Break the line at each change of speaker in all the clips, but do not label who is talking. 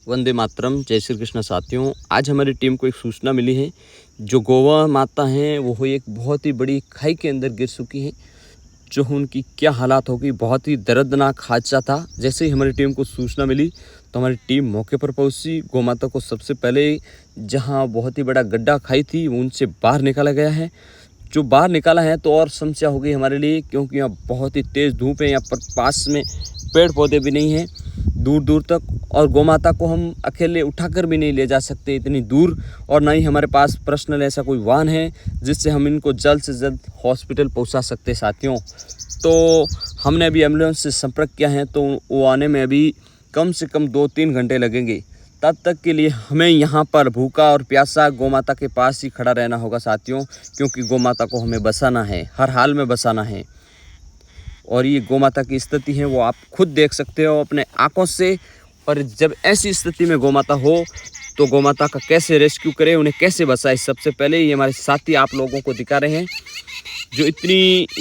वंदे मातरम। जय श्री कृष्ण साथियों, आज हमारी टीम को एक सूचना मिली है। जो गौवा माता हैं वो एक बहुत ही बड़ी खाई के अंदर गिर चुकी हैं। जो उनकी क्या हालात होगी, बहुत ही दर्दनाक हादसा था। जैसे ही हमारी टीम को सूचना मिली तो हमारी टीम मौके पर पहुंची। गौ माता को सबसे पहले जहां बहुत ही बड़ा गड्ढा खाई थी उनसे बाहर निकाला गया है। जो बाहर निकाला है तो और समस्या हो गई हमारे लिए, क्योंकि यहाँ बहुत ही तेज़ धूप है। यहाँ पर पास में पेड़ पौधे भी नहीं हैं दूर दूर तक, और गौ माता को हम अकेले उठाकर भी नहीं ले जा सकते इतनी दूर, और ना ही हमारे पास पर्सनल ऐसा कोई वाहन है जिससे हम इनको जल्द से जल्द हॉस्पिटल पहुंचा सकते साथियों। तो हमने अभी एम्बुलेंस से संपर्क किया है, तो वो आने में अभी कम से कम 2-3 घंटे लगेंगे। तब तक के लिए हमें यहाँ पर भूखा और प्यासा गौ माता के पास ही खड़ा रहना होगा साथियों, क्योंकि गौ माता को हमें बचाना है, हर हाल में बचाना है। और ये गौ माता की स्थिति है वो आप खुद देख सकते हो अपने आंखों से। और जब ऐसी स्थिति में गौ माता हो तो गौ माता का कैसे रेस्क्यू करें, उन्हें कैसे बचाएं, सबसे पहले ये हमारे साथी आप लोगों को दिखा रहे हैं।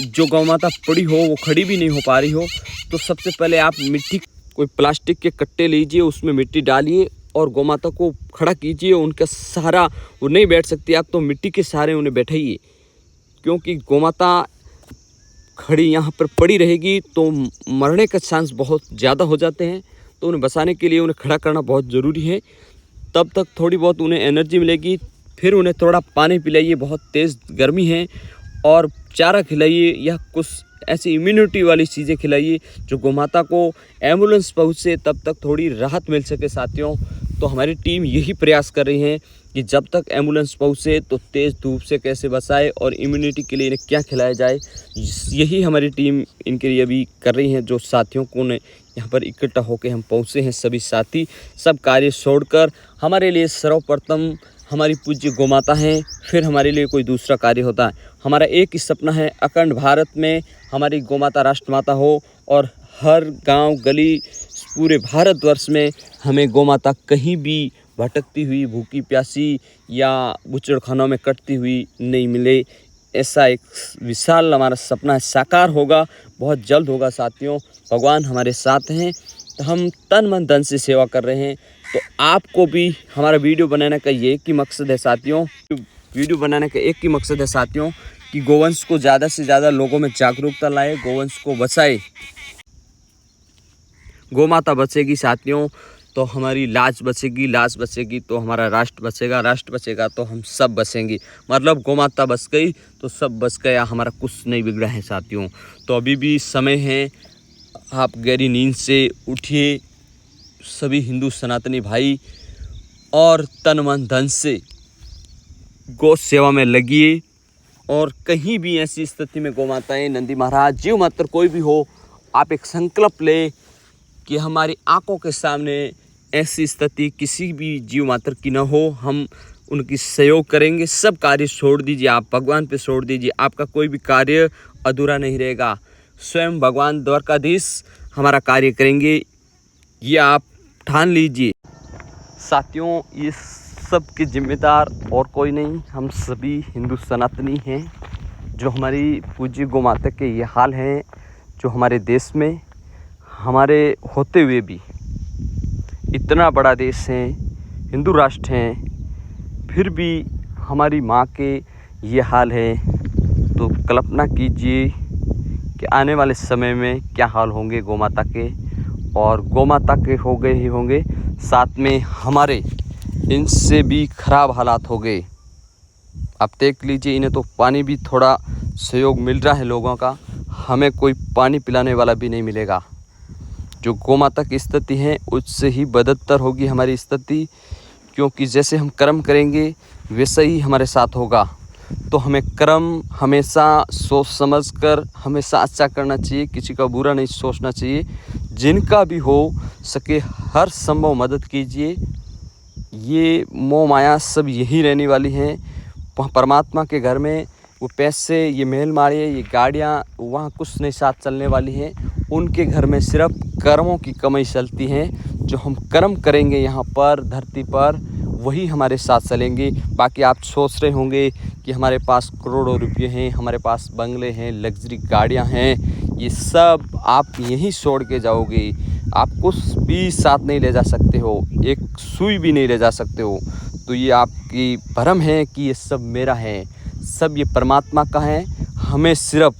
जो गौ माता पड़ी हो वो खड़ी भी नहीं हो पा रही हो, तो सबसे पहले आप मिट्टी, कोई प्लास्टिक के कट्टे लीजिए, उसमें मिट्टी डालिए और गौ माता को खड़ा कीजिए। उनका सहारा, वो नहीं बैठ सकती आप तो मिट्टी के सहारे उन्हें बैठाइए, क्योंकि गौ माता खड़ी यहाँ पर पड़ी रहेगी तो मरने का चांस बहुत ज़्यादा हो जाते हैं। तो उन्हें बचाने के लिए उन्हें खड़ा करना बहुत ज़रूरी है। तब तक थोड़ी बहुत उन्हें एनर्जी मिलेगी। फिर उन्हें थोड़ा पानी पिलाइए, बहुत तेज़ गर्मी है, और चारा खिलाइए या कुछ ऐसी इम्यूनिटी वाली चीज़ें खिलाइए जो गौ माता को एम्बुलेंस पहुँचे तब तक थोड़ी राहत मिल सके साथियों। तो हमारी टीम यही प्रयास कर रही है कि जब तक एम्बुलेंस पहुँचे तो तेज़ धूप से कैसे बचाए और इम्यूनिटी के लिए इन्हें क्या खिलाया जाए, यही हमारी टीम इनके लिए अभी कर रही है। जो साथियों को ने यहाँ पर इकट्ठा होकर हम पहुँचे हैं, सभी साथी सब कार्य छोड़कर हमारे लिए सर्वप्रथम हमारी पूज्य गौ माता हैं, फिर हमारे लिए कोई दूसरा कार्य होता है। हमारा एक ही सपना है, अखंड भारत में हमारी गौ माता राष्ट्रमाता हो, और हर गांव गली पूरे भारतवर्ष में हमें गौ माता कहीं भी भटकती हुई, भूखी प्यासी या बूचड़खानों में कटती हुई नहीं मिले। ऐसा एक विशाल हमारा सपना साकार होगा, बहुत जल्द होगा साथियों। भगवान हमारे साथ हैं, तो हम तन मन धन से सेवा कर रहे हैं। तो आपको भी हमारा वीडियो बनाने का ये एक ही मकसद है साथियों, कि गोवंश को ज़्यादा से ज़्यादा लोगों में जागरूकता लाए, गोवंश को बचाए। गौ माता बचेगी साथियों तो हमारी लाज बचेगी तो हमारा राष्ट्र बचेगा तो हम सब बचेंगे। मतलब गौ माता बच गई तो सब बच गया, हमारा कुछ नहीं बिगड़ा है साथियों। तो अभी भी समय है, आप गहरी नींद से उठिए सभी हिंदू सनातनी भाई, और तन मन धन से गौ सेवा में लगिए। और कहीं भी ऐसी स्थिति में गौ माताएं, नंदी महाराज, जीव मात्र कोई भी हो, आप एक संकल्प ले कि हमारी आंखों के सामने ऐसी स्थिति किसी भी जीव मात्र की न हो, हम उनकी सहयोग करेंगे। सब कार्य छोड़ दीजिए, आप भगवान पे छोड़ दीजिए, आपका कोई भी कार्य अधूरा नहीं रहेगा। स्वयं भगवान द्वारकाधीश हमारा कार्य करेंगे, ये आप ठान लीजिए साथियों। ये सब के जिम्मेदार और कोई नहीं, हम सभी हिंदू सनातनी हैं। जो हमारी पूज्य गौ माता के ये हाल हैं, जो हमारे देश में हमारे होते हुए भी इतना बड़ा देश है, हिंदू राष्ट्र हैं, फिर भी हमारी माँ के ये हाल है, तो कल्पना कीजिए कि आने वाले समय में क्या हाल होंगे गौ माता के। और गौ माता के हो गए ही होंगे, साथ में हमारे इनसे भी खराब हालात हो गए। आप देख लीजिए, इन्हें तो पानी भी थोड़ा सहयोग मिल रहा है लोगों का, हमें कोई पानी पिलाने वाला भी नहीं मिलेगा। जो गौ माता की स्थिति है उससे ही बदतर होगी हमारी स्थिति, क्योंकि जैसे हम कर्म करेंगे वैसा ही हमारे साथ होगा। तो हमें कर्म हमेशा सोच समझ कर हमेशा अच्छा करना चाहिए, किसी का बुरा नहीं सोचना चाहिए। जिनका भी हो सके हर संभव मदद कीजिए। ये मोह माया सब यही रहने वाली हैं। परमात्मा के घर में वो पैसे, ये महल मारिए, ये गाड़ियाँ, वहाँ कुछ नहीं साथ चलने वाली हैं। उनके घर में सिर्फ कर्मों की कमाई चलती है। जो हम कर्म करेंगे यहाँ पर धरती पर, वही हमारे साथ चलेंगे। बाकी आप सोच रहे होंगे कि हमारे पास करोड़ों रुपये हैं, हमारे पास बंगले हैं, लग्जरी गाड़ियाँ हैं, ये सब आप यहीं छोड़ के जाओगे। आप कुछ भी साथ नहीं ले जा सकते हो, एक सुई भी नहीं ले जा सकते हो। तो ये आपकी भ्रम है कि ये सब मेरा है, सब ये परमात्मा का है। हमें सिर्फ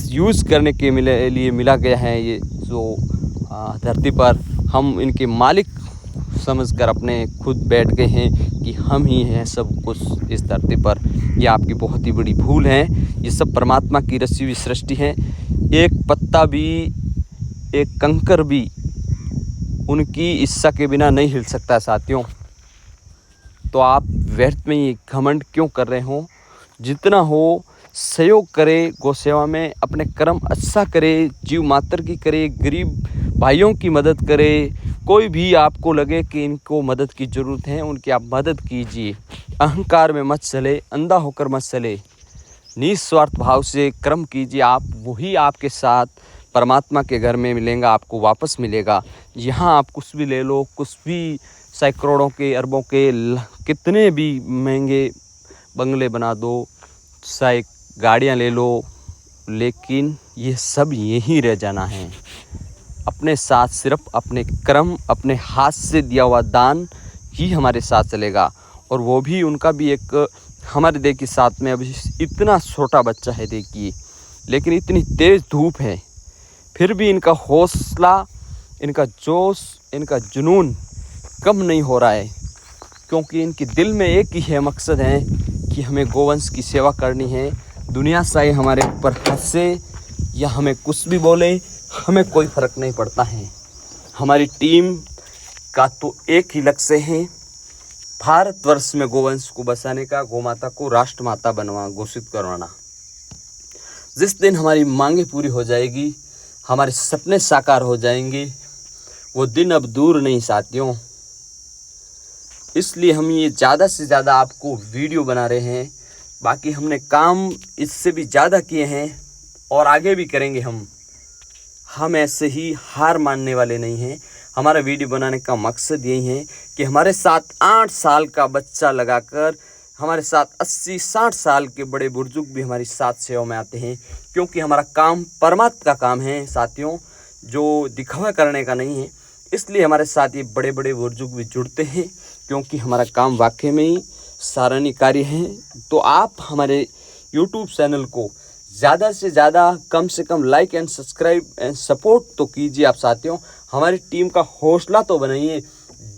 यूज़ करने के लिए मिला गया है ये जो धरती पर। हम इनके मालिक समझकर अपने खुद बैठ गए हैं कि हम ही हैं सब कुछ इस धरती पर। ये आपकी बहुत ही बड़ी भूल है। ये सब परमात्मा की रची हुई सृष्टि है। एक पत्ता भी, एक कंकर भी उनकी इच्छा के बिना नहीं हिल सकता साथियों। तो आप व्यर्थ में ये घमंड क्यों कर रहे हो? जितना हो सहयोग करे, गौ सेवा में अपने कर्म अच्छा करे, जीव मात्र की करे, गरीब भाइयों की मदद करे। कोई भी आपको लगे कि इनको मदद की ज़रूरत है, उनकी आप मदद कीजिए। अहंकार में मत चले, अंधा होकर मत चले, निस्वार्थ भाव से कर्म कीजिए। आप वही आपके साथ परमात्मा के घर में मिलेगा, आपको वापस मिलेगा। यहाँ आप कुछ भी ले लो, कुछ भी सैकड़ों के, अरबों के, कितने भी महंगे बंगले बना दो, चाहे गाड़ियाँ ले लो, लेकिन ये सब यहीं रह जाना है। अपने साथ सिर्फ अपने कर्म, अपने हाथ से दिया हुआ दान ही हमारे साथ चलेगा। और वो भी उनका भी एक हमारे देखिए साथ में अभी इतना छोटा बच्चा है देखिए, लेकिन इतनी तेज़ धूप है, फिर भी इनका हौसला, इनका जोश, इनका जुनून कम नहीं हो रहा है। क्योंकि इनके दिल में एक ही है मकसद है कि हमें गोवंश की सेवा करनी है। दुनिया चाहे हमारे ऊपर हंसे या हमें कुछ भी बोले, हमें कोई फ़र्क नहीं पड़ता है। हमारी टीम का तो एक ही लक्ष्य है, भारतवर्ष में गोवंश को बचाने का, गोमाता को राष्ट्रमाता घोषित करवाना। जिस दिन हमारी मांगे पूरी हो जाएगी, हमारे सपने साकार हो जाएंगे, वो दिन अब दूर नहीं साथियों। इसलिए हम ये ज़्यादा से ज़्यादा आपको वीडियो बना रहे हैं। बाकी हमने काम इससे भी ज़्यादा किए हैं और आगे भी करेंगे। हम ऐसे ही हार मानने वाले नहीं हैं। हमारा वीडियो बनाने का मकसद यही है कि हमारे साथ 8 साल का बच्चा लगाकर हमारे साथ 80-60 साल के बड़े बुजुर्ग भी हमारी साथ सेवा में आते हैं। क्योंकि हमारा काम परमात्मा का काम है साथियों, जो दिखावा करने का नहीं है। इसलिए हमारे साथ ये बड़े बड़े बुजुर्ग भी जुड़ते हैं, क्योंकि हमारा काम वाकई में ही सराहनीय कार्य है। तो आप हमारे YouTube चैनल को ज़्यादा से ज़्यादा, कम से कम like and subscribe and support तो कीजिए आप साथियों। हमारी टीम का हौसला तो बनाइए।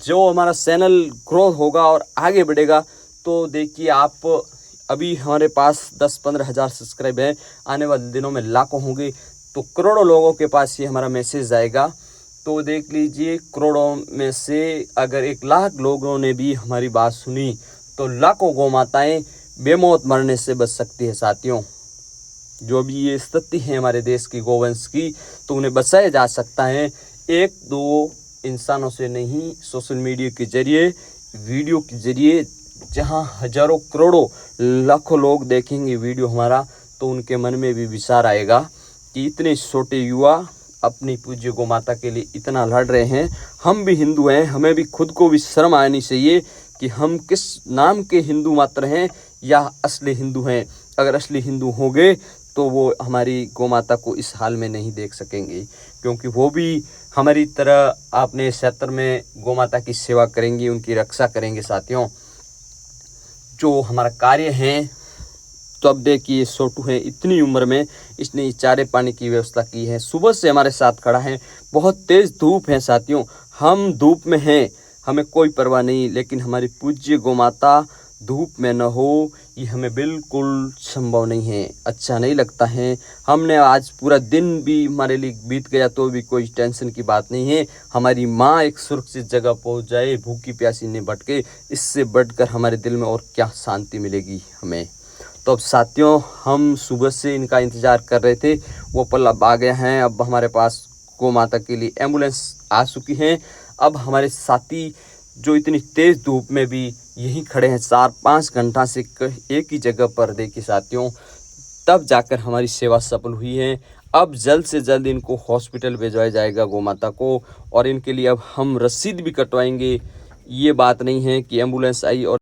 जो हमारा चैनल ग्रो होगा और आगे बढ़ेगा तो देखिए आप, अभी हमारे पास 10-15 हज़ार सब्सक्राइब है, आने वाले दिनों में लाखों होंगे तो करोड़ों लोगों के पास ये हमारा मैसेज जाएगा। तो देख लीजिए, करोड़ों में से अगर 1 लाख लोगों ने भी हमारी बात सुनी तो लाखों गौ माताएँ बेमौत मरने से बच सकती है साथियों। जो भी ये स्थिति है हमारे देश की गोवंश की, तो उन्हें बचाया जा सकता है 1-2 इंसानों से नहीं, सोशल मीडिया के जरिए, वीडियो के जरिए। जहां हजारों करोड़ों लाखों लोग देखेंगे वीडियो हमारा, तो उनके मन में भी विचार आएगा कि इतने छोटे युवा अपनी पूज्य गौ माता के लिए इतना लड़ रहे हैं। हम भी हिंदू हैं, हमें भी खुद को भी शर्म आनी चाहिए कि हम किस नाम के हिंदू मात्र हैं या असली हिंदू हैं। अगर असली हिंदू होंगे तो वो हमारी गौ माता को इस हाल में नहीं देख सकेंगे, क्योंकि वो भी हमारी तरह अपने क्षेत्र में गौ माता की सेवा करेंगी, उनकी रक्षा करेंगे साथियों। जो हमारा कार्य है, तो अब देखिए छोटू है, इतनी उम्र में इसने चारे पानी की व्यवस्था की है, सुबह से हमारे साथ खड़ा है। बहुत तेज़ धूप है साथियों, हम धूप में हैं, हमें कोई परवाह नहीं, लेकिन हमारी पूज्य गौ माता धूप में न हो, ये हमें बिल्कुल संभव नहीं है, अच्छा नहीं लगता है। हमने आज पूरा दिन भी हमारे लिए बीत गया तो भी कोई टेंशन की बात नहीं है। हमारी माँ एक सुरक्षित जगह पहुंच जाए, भूखी प्यासी नहीं भटके, इससे बढ़कर हमारे दिल में और क्या शांति मिलेगी हमें। तो अब साथियों, हम सुबह से इनका इंतज़ार कर रहे थे, वो पल अब आ गए हैं। अब हमारे पास गौ माता के लिए एम्बुलेंस आ चुकी हैं। अब हमारे साथी जो इतनी तेज़ धूप में भी यहीं खड़े हैं 4-5 घंटा से एक ही जगह पर, देखिए साथियों, तब जाकर हमारी सेवा सफल हुई है। अब जल्द से जल्द इनको हॉस्पिटल भिजवाया जाएगा गौ माता को, और इनके लिए अब हम रसीद भी कटवाएंगे। ये बात नहीं है कि एम्बुलेंस आई और